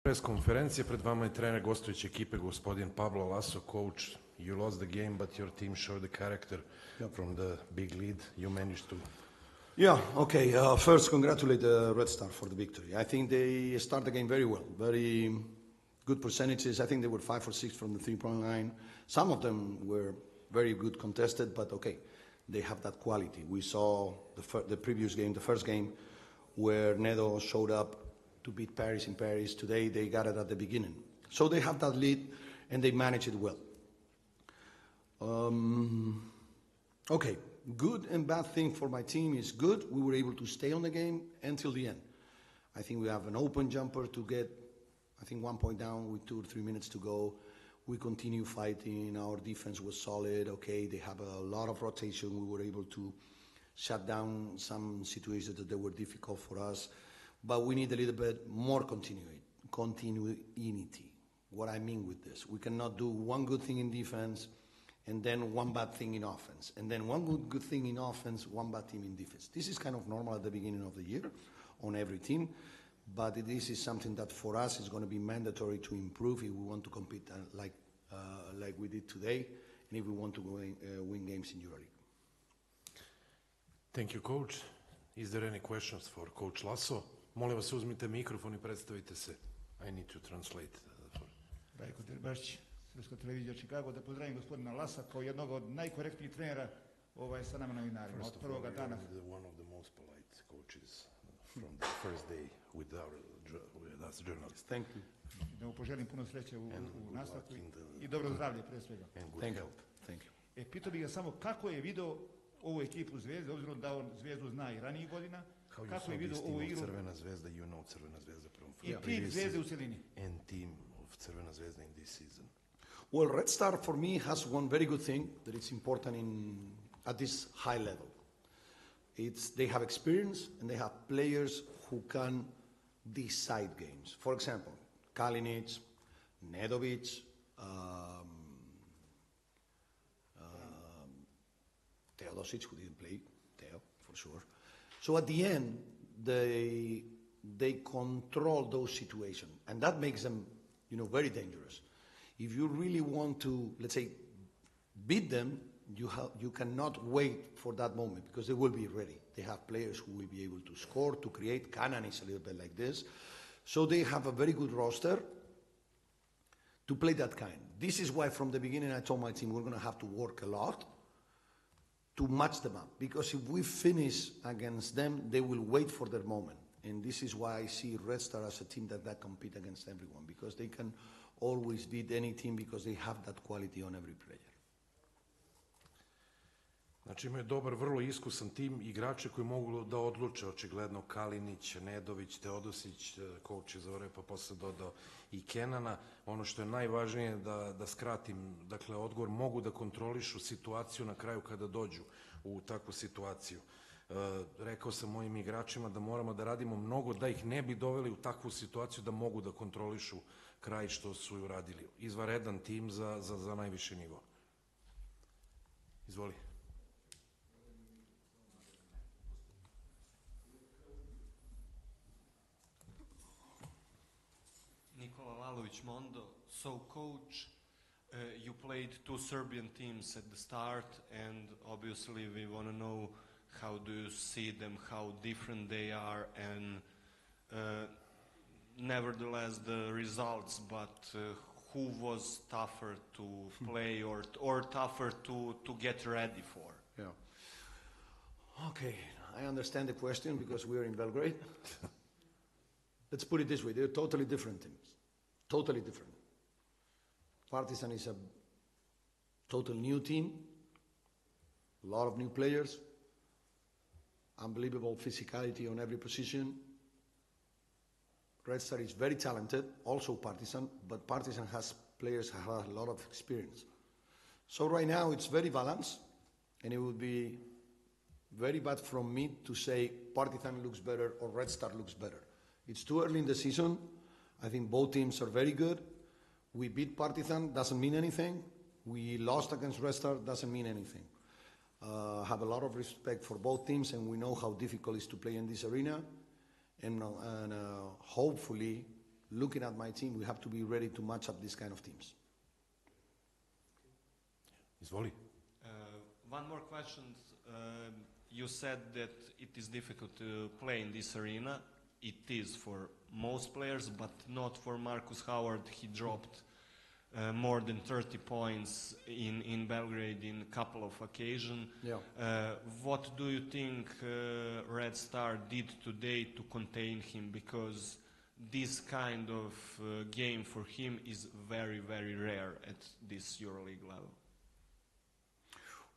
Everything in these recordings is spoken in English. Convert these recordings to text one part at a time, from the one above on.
Pres konferencije, pred vama je trener gostujuće ekipe, gospodin Pablo Laso. Coach, you lost the game, but your team showed the character from the big lead. You managed to... Yeah, okay. First, congratulate Red Star for the victory. I think they start the game very well. Very good percentages. I think they were 5 or 6 from the three-point line. Some of them were very good contested, but okay, they have that quality. We saw the previous game, the first game, where Nedo showed up to beat Paris in Paris. Today they got it at the beginning. So they have that lead and they manage it well. Okay, good and bad thing for my team is good. We were able to stay on the game until the end. I think we have an open jumper to get, I think 1 point down with 2 or 3 minutes to go. We continue fighting. Our defense was solid. Okay, they have a lot of rotation. We were able to shut down some situations that they were difficult for us. But we need a little bit more continuity. What I mean with this, we cannot do one good thing in defense and then one bad thing in offense, and then one good thing in offense, one bad thing in defense. This is kind of normal at the beginning of the year on every team, but this is something that for us is going to be mandatory to improve if we want to compete like we did today, and if we want to win games in EuroLeague. Thank you, Coach. Is there any questions for Coach Laso? Molim vas, uzmite mikrofon i predstavite se. I need to translate. Rajko Derbašć, Srpska televizija Chicago, da pozdravim gospodina Lasa kao jednog od najkorektnijih trenera sa nama novinarima od prvoga dana. One of the most polite coaches from the first day with us journalists. Thank you. Da mu poželim puno sreće u nastavku i dobro zdravlje pre svega. Thank you. Pitao bih ga samo kako je video ovu ekipu Zvezde, obzirom da on Zvezdu zna i ranijih godina. Kako je vidio ovu igru? Crvena zvezda, you know Crvena zvezda from i tim Zvezde u celini. And team of Crvena zvezda in this season. Well, Red Star for me has one very good thing that is important at this high level. They have experience and they have players who can decide games. For example, Kalinic, Nedovic, Teodosic, who didn't play, Teo, for sure. So at the end, they control those situations, and that makes them, very dangerous. If you really want to, let's say, beat them, you cannot wait for that moment because they will be ready. They have players who will be able to score, to create. Cannon is a little bit like this. So they have a very good roster to play that kind. This is why from the beginning I told my team we're going to have to work a lot to match them up, because if we finish against them, they will wait for their moment. And this is why I see Red Star as a team that compete against everyone, because they can always beat any team because they have that quality on every player. Znači imaju dobar, vrlo iskusan tim, igrače koji mogu da odluče, očigledno Kalinić, Nedović, Teodosić, coach je Zore, pa posle dodao i Kenana. Ono što je najvažnije da skratim, dakle odgovor, mogu da kontrolišu situaciju na kraju kada dođu u takvu situaciju. Rekao sam mojim igračima da moramo da radimo mnogo da ih ne bi doveli u takvu situaciju da mogu da kontrolišu kraj što su i uradili. Izvanredan tim za najviši nivo. Izvoli. Mondo. So, Coach, you played 2 Serbian teams at the start, and obviously we want to know how do you see them, how different they are, and nevertheless the results, but who was tougher to play or tougher to get ready for? Yeah. Okay, I understand the question because we are in Belgrade. Let's put it this way, they're totally different teams. Totally different. Partizan is a total new team, a lot of new players, unbelievable physicality on every position. Red Star is very talented, also Partizan, but Partizan has players who have a lot of experience. So right now it's very balanced, and it would be very bad from me to say Partizan looks better or Red Star looks better. It's too early in the season. I think both teams are very good. We beat Partizan, doesn't mean anything. We lost against Red Star, doesn't mean anything. Have a lot of respect for both teams, and we know how difficult it is to play in this arena. And hopefully looking at my team, we have to be ready to match up these kind of teams. Izvoli. One more question. You said that it is difficult to play in this arena. It is for most players, but not for Marcus Howard. He dropped more than 30 points in Belgrade in a couple of occasions. Yeah. What do you think Red Star did today to contain him? Because this kind of game for him is very, very rare at this EuroLeague level.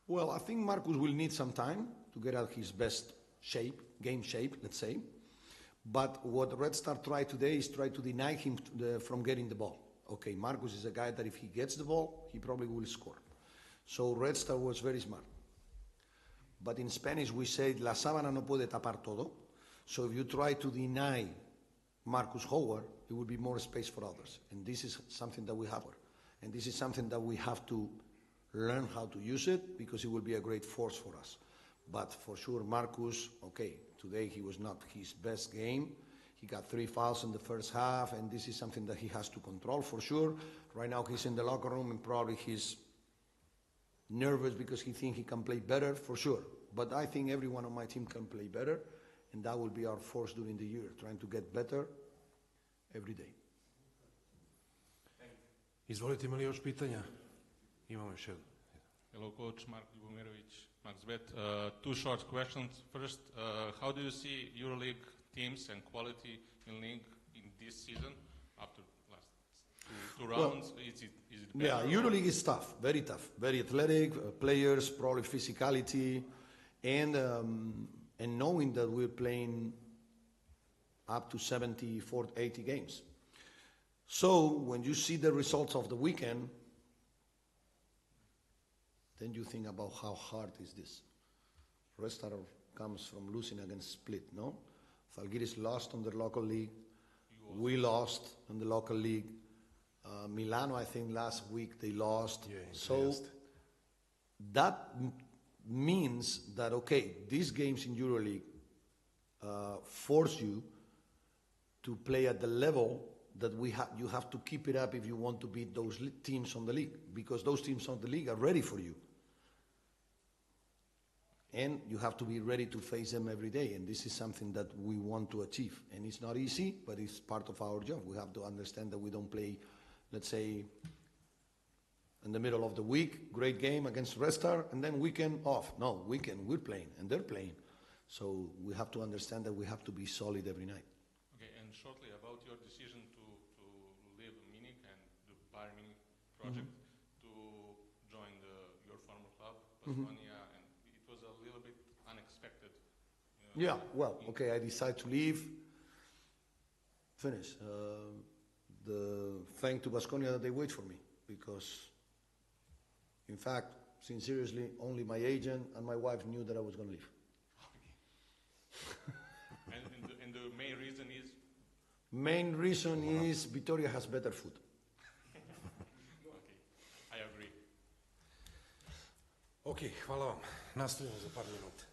Well, I think Marcus will need some time to get out his best shape, game shape, let's say. But what Red Star tried today is try to deny him from getting the ball. Okay, Marcus is a guy that if he gets the ball, he probably will score. So Red Star was very smart. But in Spanish we say, la sábana no puede tapar todo. So if you try to deny Marcus Howard, it will be more space for others. And this is something that we have. And this is something that we have to learn how to use it, because it will be a great force for us. But for sure, Marcus, okay, today he was not his best game. He got 3 fouls in the first half, and this is something that he has to control for sure. Right now he's in the locker room and probably he's nervous because he thinks he can play better, for sure. But I think everyone on my team can play better, and that will be our force during the year, trying to get better every day. Izvolite, ima li još pitanja? Imamo još jedno. Hello, Coach Mark Ljubomirovic, MaxBet. Two short questions. First, how do you see EuroLeague teams and quality in league in this season after last two rounds? Is it better? Yeah, EuroLeague is tough, very athletic, players, probably physicality, and knowing that we're playing up to 74, 80 games. So when you see the results of the weekend, then you think about how hard is this. Red Star comes from losing against Split, no? Falgiris lost on the local league. We lost on the local league. Milano, I think last week they lost. Yeah, so that means that, okay, these games in EuroLeague force you to play at the level that you have to keep it up if you want to beat those teams on the league, because those teams on the league are ready for you. And you have to be ready to face them every day, and this is something that we want to achieve. And it's not easy, but it's part of our job. We have to understand that we don't play, let's say, in the middle of the week, great game against Red Star, and then weekend off. No, weekend we're playing, and they're playing. So we have to understand that we have to be solid every night. Okay, and shortly about your decision to leave Munich and the Bayern Munich project to join your former club, Baskonia, and it was a little bit unexpected. Yeah, well, okay, I decided to leave. Finish. Thank to Baskonia that they wait for me, because, in fact, sincerely, only my agent and my wife knew that I was going to leave. And the main reason is? Main reason is Vitoria has better food. Okay, I agree. Ok, hvala vam. Nastavljamo za par minuta.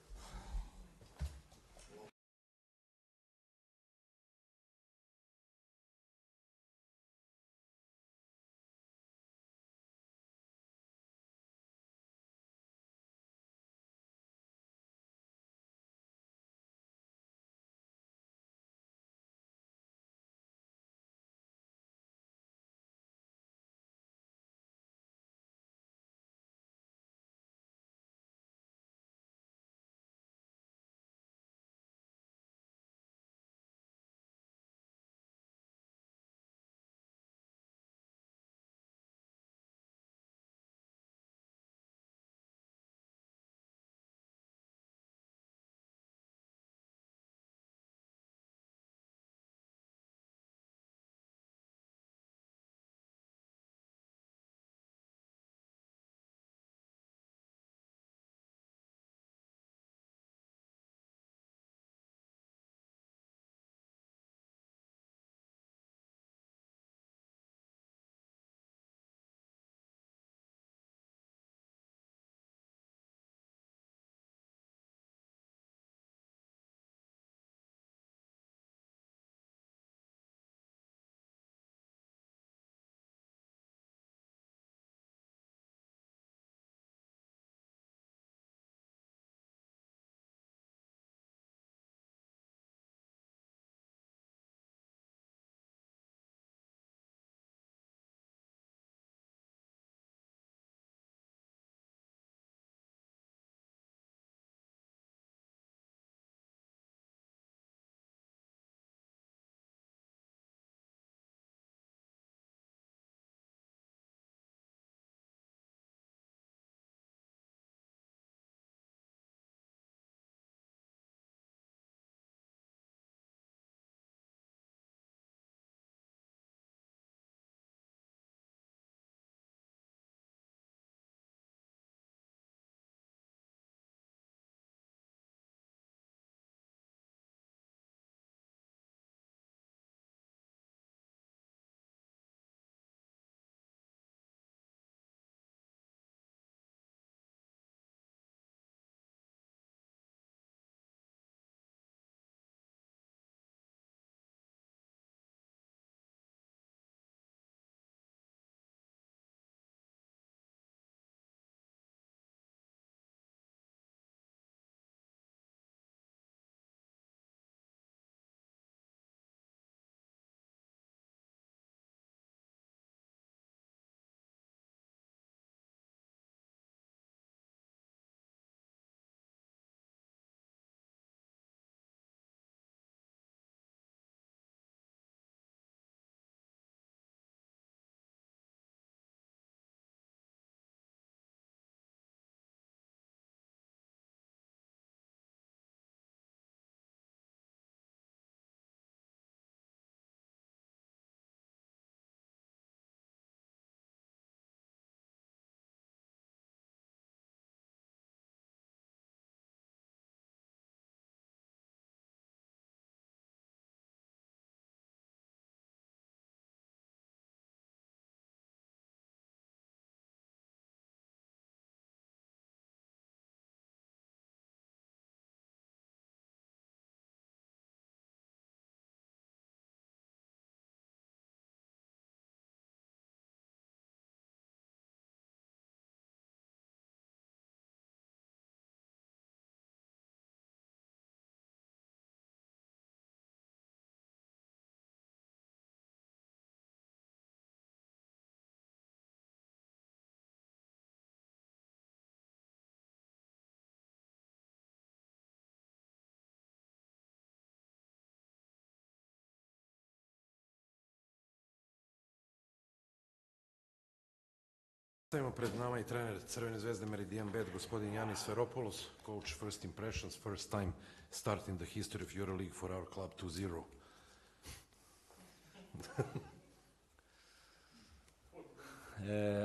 Stavimo pred nama i trener Crvene zvezde Meridianbet, gospodin Janis Feropoulos. Coach, first impressions, first time start in the history of EuroLeague for our club 2-0.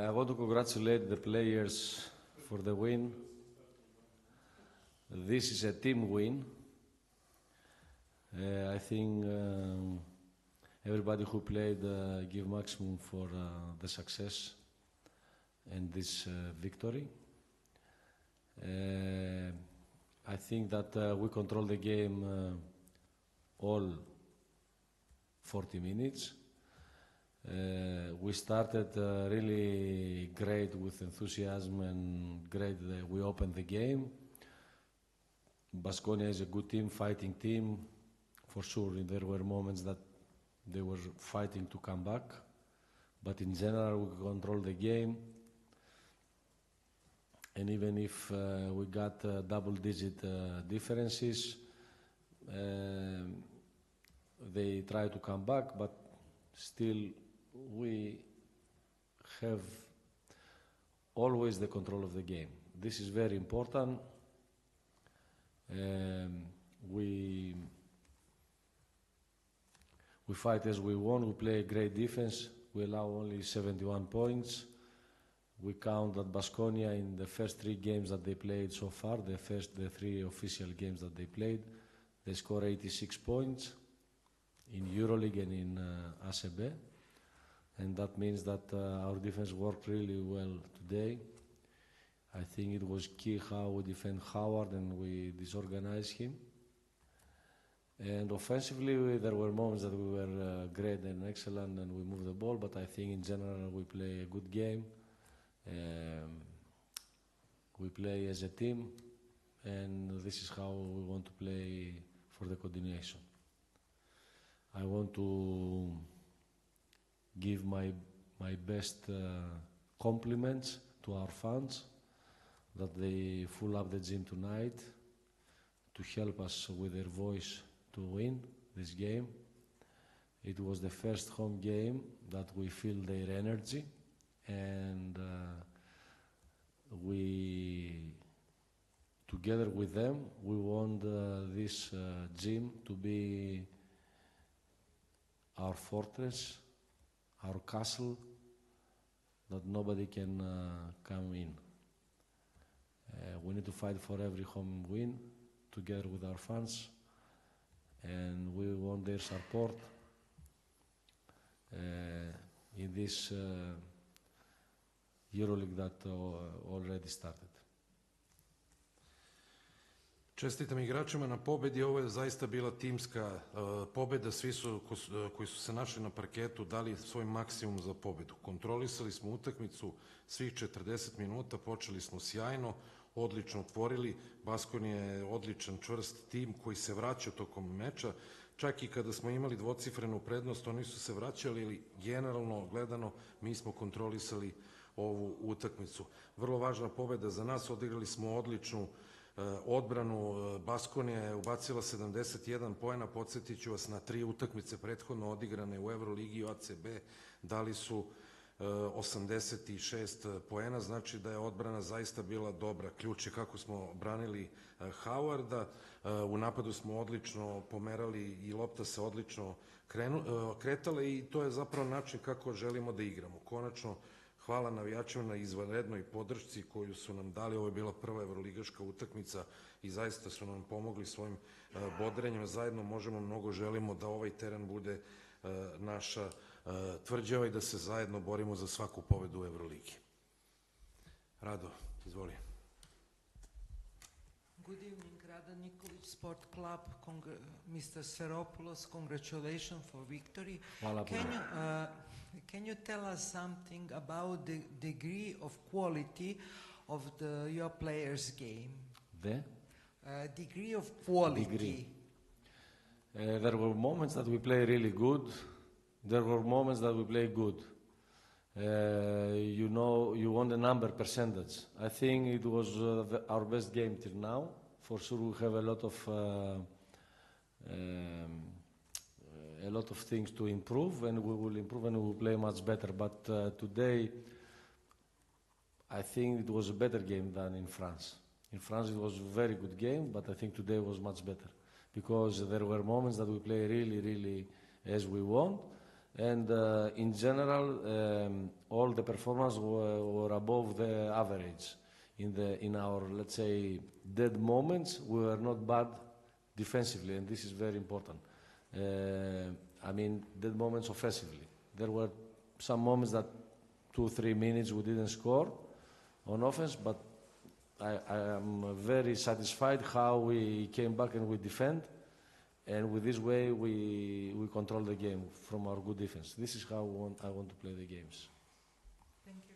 I want to congratulate the players for the win. This is a team win. I think everybody who played give maximum for the success and this victory. I think that we control the game all 40 minutes. We started really great with enthusiasm and great that we opened the game. Baskonia is a good team, fighting team. For sure, there were moments that they were fighting to come back, but in general we controlled the game. And even if we got double-digit differences, they try to come back, but still we have always the control of the game. This is very important. We fight as we want, we play great defense, we allow only 71 points. We count that Baskonia in the first 3 games that they played so far, the 3 official games that they played, they scored 86 points in EuroLeague and in ACB. And that means that our defense worked really well today. I think it was key how we defend Howard and we disorganized him. And offensively, there were moments that we were great and excellent and we moved the ball, but I think in general we play a good game. We play as a team, and this is how we want to play for the continuation. I want to give my best compliments to our fans that they full up the gym tonight to help us with their voice to win this game. It was the first home game that we feel their energy, and we, together with them, we want this gym to be our fortress, our castle, that nobody can come in. We need to fight for every home win together with our fans, and we want their support in this EuroLeague that already started. Čestitam igračima na pobedi, ovo je zaista bila timska pobeda, svi su koji su se našli na parketu dali svoj maksimum za pobedu. Kontrolisali smo utakmicu svih 40 minuta, počeli smo sjajno, odlično otvorili, Baskonija je odličan čvrst tim koji se vraća tokom meča, čak i kada smo imali dvocifrenu prednost, oni su se vraćali, ali generalno gledano mi smo kontrolisali ovu utakmicu. Vrlo važna pobeda za nas, odigrali smo odličnu odbranu. Baskonija je ubacila 71 poena, podsjetit ću vas na 3 utakmice prethodno odigrane u EuroLigi i ACB, dali su 86 poena, znači da je odbrana zaista bila dobra. Ključ je kako smo branili Howarda, u napadu smo odlično pomerali i lopta se odlično kretala i to je zapravo način kako želimo da igramo. Konačno, hvala navijačima na izvanrednoj podršci koju su nam dali. Ovo je bila prva evroligaška utakmica i zaista su nam pomogli svojim bodrenjima. Zajedno možemo, mnogo želimo da ovaj teren bude naša tvrđava i da se zajedno borimo za svaku pobedu u Evroligi. Rado, izvoli. Good evening, Rada Nikolić Sport Club, Mr. Sferopoulos, congratulations for victory. Hvala puno. Can you tell us something about the degree of quality of your players' game? The degree of quality. degree. There were moments that we play really good. There were moments that we play good. You know, you want the number percentage. I think it was our best game till now. For sure, we have a lot of things to improve, and we will improve and we will play much better. But today, I think it was a better game than in France. In France it was a very good game, but I think today was much better because there were moments that we play really as we want, and in general all the performance were above the average. In our, let's say, dead moments, we were not bad defensively, and this is very important. I mean, dead moments offensively. There were some moments that 2-3 minutes we didn't score on offense, but I am very satisfied how we came back and we defend, and with this way we control the game from our good defense. This is how I want to play the games. Thank you.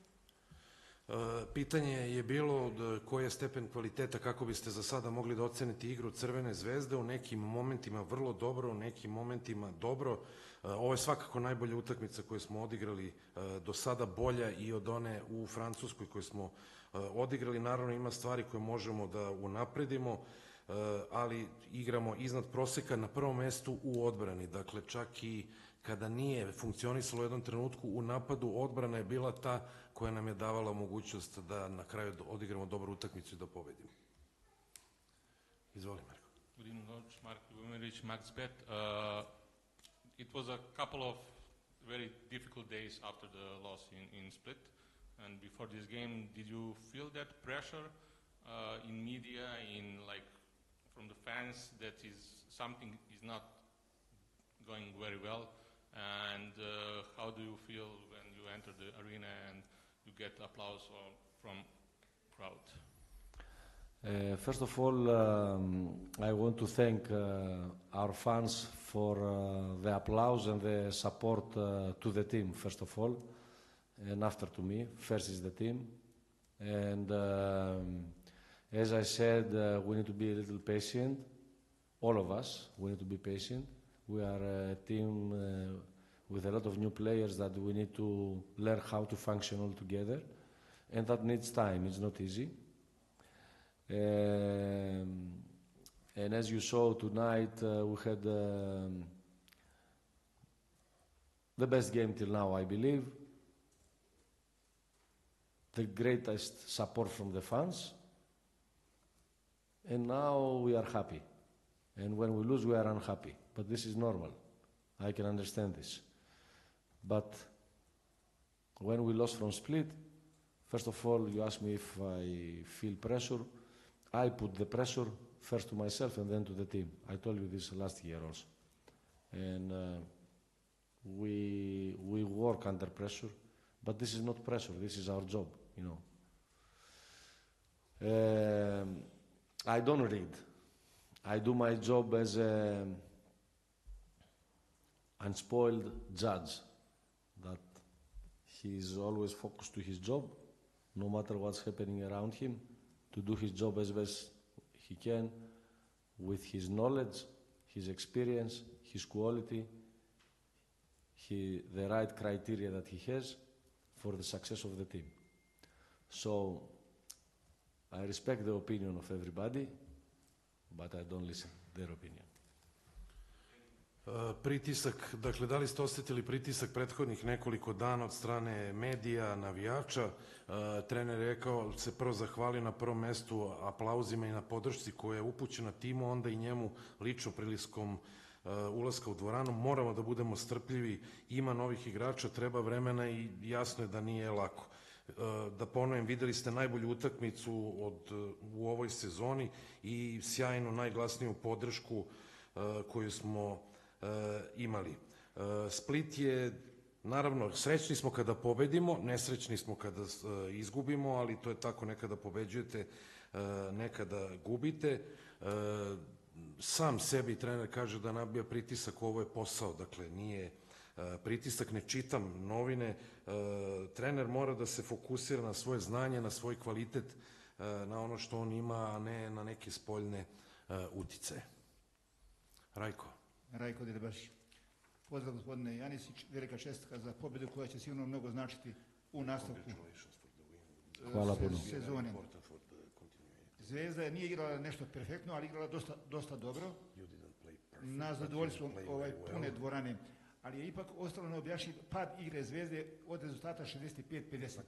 Pitanje je bilo koji je stepen kvaliteta, kako biste za sada mogli da ocenite igru Crvene zvezde, u nekim momentima vrlo dobro, u nekim momentima dobro. Ovo je svakako najbolja utakmica koju smo odigrali do sada, bolja i od one u Francuskoj koju smo odigrali. Naravno ima stvari koje možemo da unapredimo, ali igramo iznad proseka na prvom mestu u odbrani. Dakle, čak i kada nije funkcionisalo u jednom trenutku u napadu, odbrana je bila ta koja nam je davala mogućnost da na kraju odigramo dobru utakmicu i da pobedimo. Izvoli, Marko. Good evening, Coach. Mark Ljubomirić, Maxbet. It was a couple of very difficult days after the loss in Split. And before this game, did you feel that pressure in media, from the fans, that something is not going very well? And how do you feel when you enter the arena and you get applause from crowd? First of all, I want to thank our fans for the applause and the support to the team, first of all, and after to me. First is the team. And as I said, we need to be a little patient. All of us, we need to be patient. We are a team with a lot of new players that we need to learn how to function all together. And that needs time, it's not easy. And as you saw tonight, we had the best game till now, I believe. The greatest support from the fans. And now we are happy. And when we lose, we are unhappy. But this is normal. I can understand this. But when we lost from Split, first of all, you asked me if I feel pressure. I put the pressure first to myself and then to the team. I told you this last year also. And we work under pressure, but this is not pressure, this is our job, you know. I don't read. I do my job as an unspoiled judge, that he is always focused to his job, no matter what's happening around him, to do his job as best he can with his knowledge, his experience, his quality, the right criteria that he has for the success of the team. So I respect the opinion of everybody, but I don't listen to their opinion. Pritisak, dakle, da li ste osjetili pritisak prethodnih nekoliko dana od strane medija, navijača? Trener je rekao, se prvo zahvalio na prvom mestu aplauzima i na podršci koja je upućena timu, onda i njemu lično priliskom ulaska u dvoranu. Moramo da budemo strpljivi, ima novih igrača, treba vremena i jasno je da nije lako. Da ponovim, videli ste najbolju utakmicu u ovoj sezoni i sjajnu, najglasniju podršku koju smo imali. Split je, naravno, srećni smo kada pobedimo, nesrećni smo kada izgubimo, ali to je tako, nekada pobeđujete, nekada gubite. Sam sebi trener kaže da nabija pritisak, ovo je posao, dakle nije pritisak, ne čitam novine. Trener mora da se fokusira na svoje znanje, na svoj kvalitet, na ono što on ima, a ne na neke spoljne uticaje. Rajko Delbaš. Pozdrav gospodine Janisić, velika čestitka za pobjedu koja će sigurno mnogo značiti u nastavku sezone. Zvezda nije igrala nešto perfektno, ali igrala dosta dobro. Na zadovoljstvo pune dvorane. Ali je ipak ostalo neobjašnjiv pad igre Zvezde od rezultata 65-50.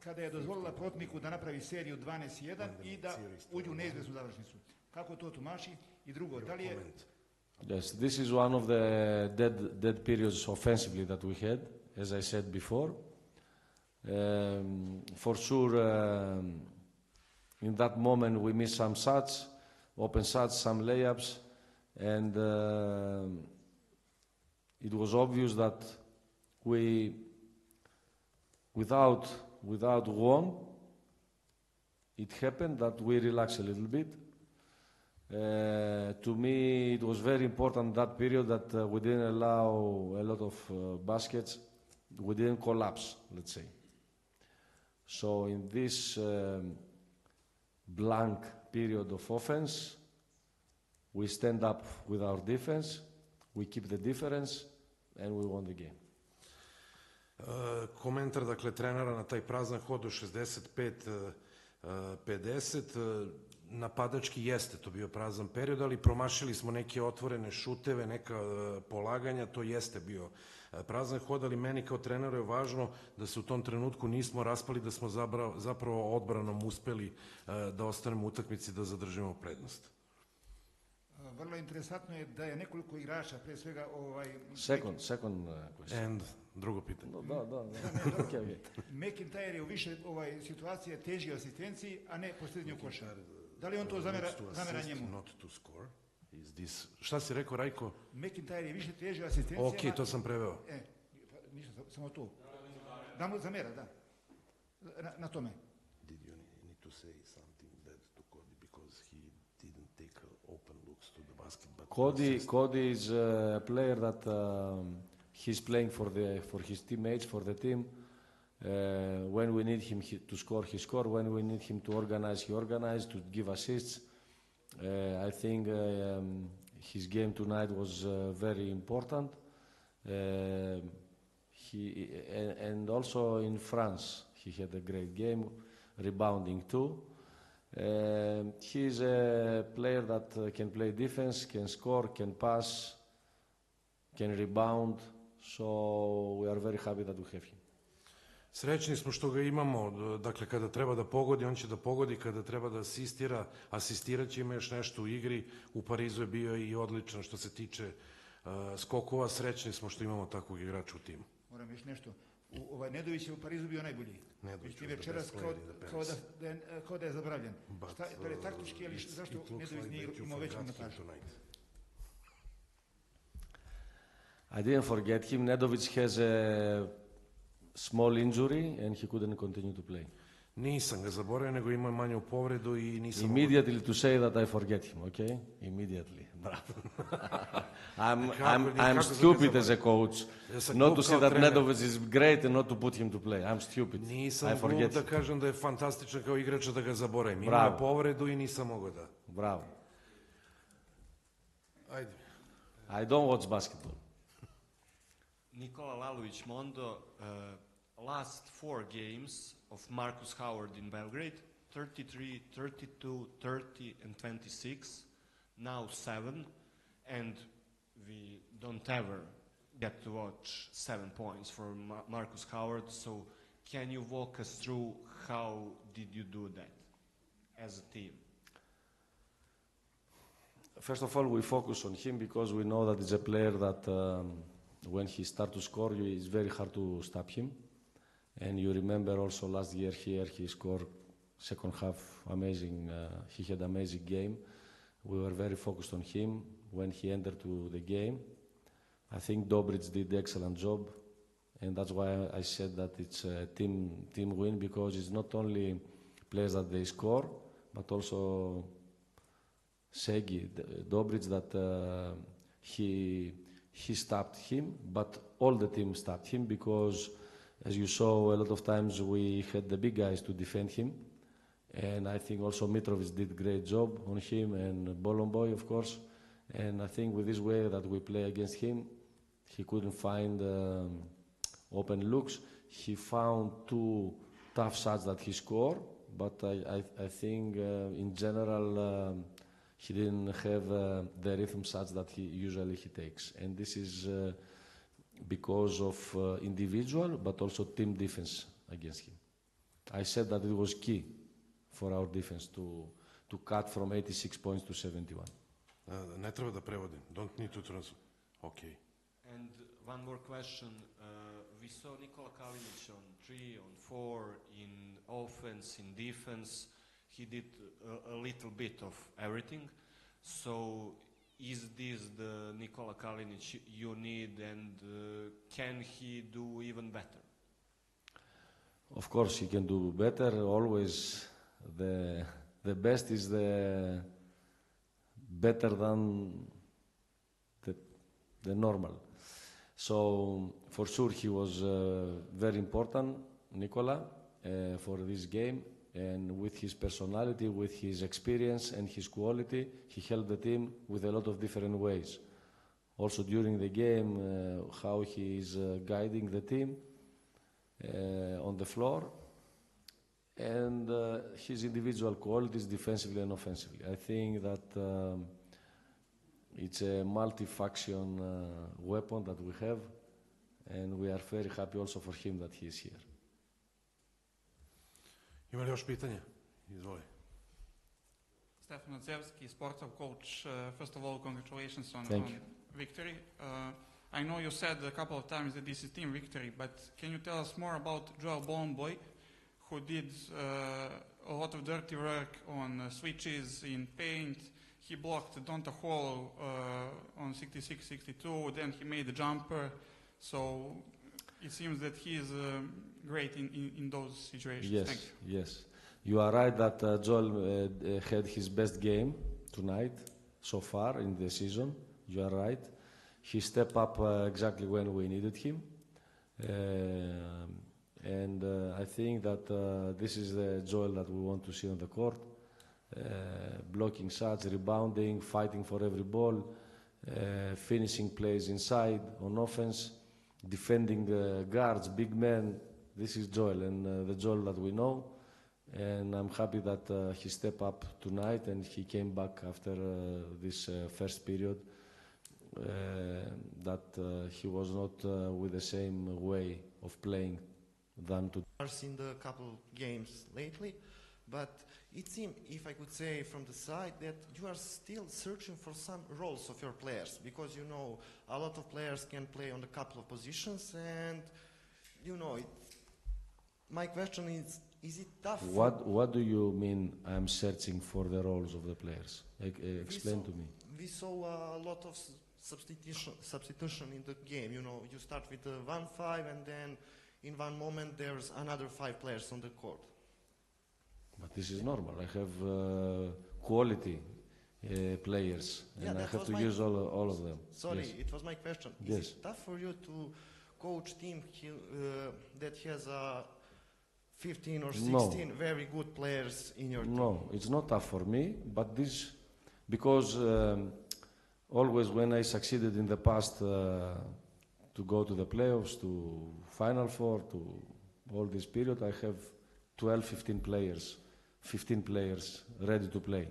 kada je dozvolila protivniku da napravi seriju 12-1 i da uđu u neizvjesnu završnicu. Kako to tumači? I drugo, da li je... Yes, this is one of the dead periods offensively that we had, as I said before. For sure, in that moment we missed some shots, open shots, some layups, and it was obvious that we, without one, it happened that we relaxed a little bit. To me, it was very important that period that we didn't allow a lot of baskets. We didn't collapse, let's say. So in this blank period of offense, we stand up with our defense, we keep the difference, and we won the game. Komentar, dakle, trenera na taj prazan hod do 65-50. Napadački jeste to bio prazan period, ali promašili smo neke otvorene šuteve, neka polaganja, to jeste bio prazan hod, ali meni kao treneru je važno da se u tom trenutku nismo raspali, da smo zapravo odbranom uspeli da ostanemo u utakmici, da zadržimo prednost. Vrlo interesantno je da je nekoliko igrača, pre svega... Second question. And drugo pitanje. No, da. Okay. McIntyre je u više situacije težio asistenciji, a ne posljednju koša. Da li on to zamera njemu? Not to score. Is this... Šta si rekao, Rajko? McIntyre je više težio asistencijama... Ok, to sam preveo. Ništa, samo to. Da mu zamera, da. Na tome. Did you need to say something bad to Cody because he didn't take open looks to the basket? But Cody is a player that he's playing for his teammates, for the team. When we need him to score, he scores. When we need him to organize, he organizes, to give assists. I think his game tonight was very important. And also in France, he had a great game, rebounding too. He's a player that can play defense, can score, can pass, can rebound. So we are very happy that we have him. Srećni smo što ga imamo, dakle kada treba da pogodi, on će da pogodi, kada treba da asistira, asistirat će, ima još nešto u igri, u Parizu je bio i odličan što se tiče skokova, srećni smo što imamo takvog igrača u timu. Moram još nešto, Nedović je u Parizu bio najbolji, i večeras kao da je zabravljen. Da je taktički, ali zašto Nedović nije imao veću minutažu? I didn't forget him. Nedović has a small injury and he couldn't continue to play. Nisam ga zaboravio, nego imao manju povredu i nisam... Immediately to say that I forget him, okay? Immediately. Bravo. I'm stupid as a coach. Not to say that Nedović is great and not to put him to play. I'm stupid. Nisam glup da kažem da je fantastičan kao igrač, da ga zaboravim. Imao povredu i nisam mogao da... Bravo. Ajde. I don't watch basketball. Nikola Lalović Mondo, last 4 games of Marcus Howard in Belgrade, 33, 32, 30 and 26, now 7, and we don't ever get to watch 7 points for Marcus Howard, so can you walk us through how did you do that as a team? First of all, we focus on him because we know that he's a player that when he starts to score, it's very hard to stop him. And you remember also last year here, he scored second half amazing. He had amazing game. We were very focused on him when he entered to the game. I think Dobric did an excellent job, and that's why I said that it's a team win, because it's not only players that they score, but also Segi, Dobric, that he stopped him, but all the team stopped him, because as you saw, a lot of times we had the big guys to defend him, and I think also Mitrovic did a great job on him, and Bolomboy, of course, and I think with this way that we play against him, he couldn't find open looks. He found 2 tough shots that he scored, but I think in general he didn't have the rhythm shots that he usually takes, and this is because of individual but also team defense against him. I said that it was key for our defense to cut from 86 points to 71. Ne treba da prevodim. Don't need to translate. Okay. And one more question. We saw Nikola Kalinic on 3, on 4, in offense, in defense. He did a little bit of everything. So is this the Nikola Kalinic you need, and can he do even better? Of course, he can do better. Always the best is the better than the normal. So for sure he was very important, Nikola, for this game, and with his personality, with his experience and his quality, he helped the team with a lot of different ways. Also during the game, how he is guiding the team on the floor, and his individual qualities defensively and offensively. I think that it's a multi-faction weapon that we have, and we are very happy also for him that he is here. Ima li još pitanja? Izvoli. Stefan Zevski, Sportov coach. First of all, congratulations on victory. I know you said a couple of times that this is team victory, but can you tell us more about Joel Boneboy, who did a lot of dirty work on switches, in paint? He blocked Donta Hall on 66-62, then he made the jumper. So it seems that he is great in those situations. Yes, Thank you. yes. You are right that Joel had his best game tonight so far in the season. You are right. He stepped up exactly when we needed him. And I think that this is the Joel that we want to see on the court. Blocking shots, rebounding, fighting for every ball, finishing plays inside on offense, defending guards, big men. This is Joel, and the Joel that we know. And I'm happy that he stepped up tonight and he came back after this first period, that he was not with the same way of playing than to. I've seen the couple games lately, but it seems, if I could say from the side, that you are still searching for some roles of your players, because you know a lot of players can play on a couple of positions, and you know my question is it tough? What do you mean I'm searching for the roles of the players? Explain to me. We saw a lot of substitution in the game. You know, you start with 1-5, and then in one moment there's another 5 players on the court. But this is normal. I have quality players, and I have to use all of them. Sorry, yes. it was my question. Is it tough for you to coach team that has 15 or 16 very good players in your team? No, it's not tough for me, but this, because always when I succeeded in the past to go to the playoffs, to Final Four, to all this period, I have 12, 15 players ready to play.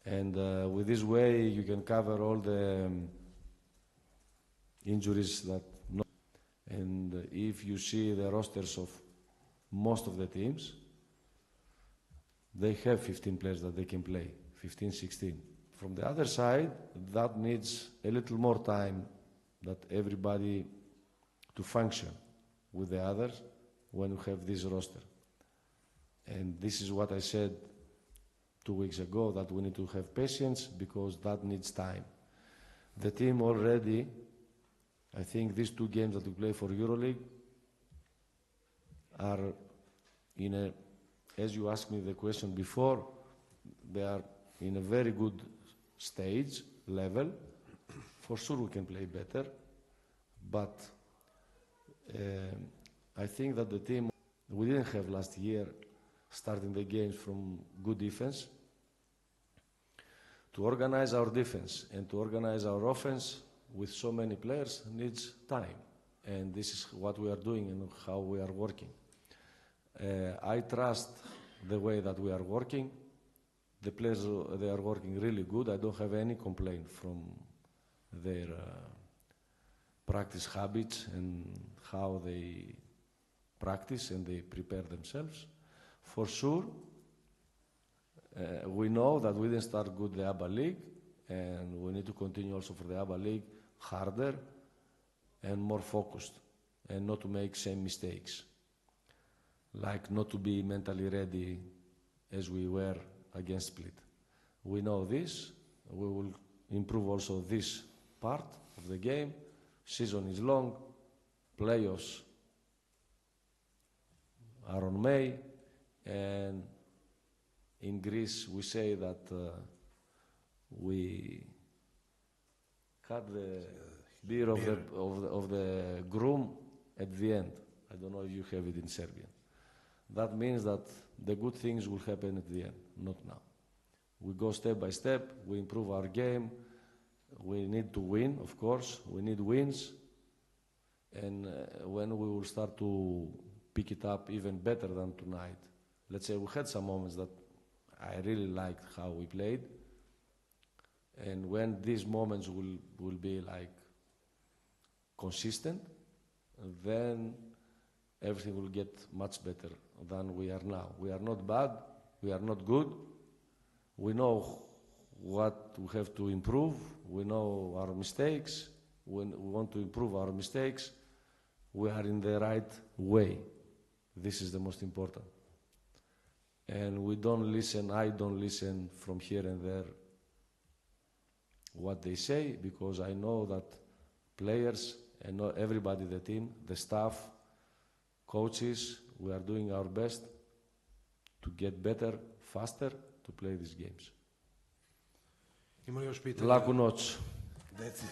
And with this way, you can cover all the injuries that. And if you see the rosters of most of the teams, they have 15 players that they can play, 15, 16. From the other side, that needs a little more time, that everybody to function with the others when you have this roster. And this is what I said 2 weeks ago, that we need to have patience, because that needs time. The team already, I think these 2 games that we play for EuroLeague are in a, as you asked me the question before, they are in a very good stage, level. For sure we can play better, but I think that the team, we didn't have last year starting the games from good defense. To organize our defense and to organize our offense with so many players needs time, and this is what we are doing and how we are working. I trust the way that we are working. The players, they are working really good. I don't have any complaint from their practice habits and how they practice and they prepare themselves. For sure, we know that we didn't start good the ABA League, and we need to continue also for the ABA League harder and more focused, and not to make same mistakes, like not to be mentally ready as we were against Split. We know this. We will improve also this part of the game. Season is long. Playoffs are on May, and in Greece we say that we cut the beer of the groom at the end. I don't know if you have it in Serbian. That means that the good things will happen at the end, not now. We go step by step, we improve our game. We need to win, of course. We need wins. And when we will start to pick it up even better than tonight. Let's say we had some moments that I really liked how we played. And when these moments will be like consistent, then everything will get much better than we are now. We are not bad, we are not good. We know what we have to improve, we know our mistakes, we want to improve our mistakes. We are in the right way. This is the most important. And we don't listen, I don't listen from here and there what they say, because I know that players and everybody in the team, the staff, coaches, we are doing our best to get better, faster, to play these games. Ima li još pitanja? Laku noć. Deci.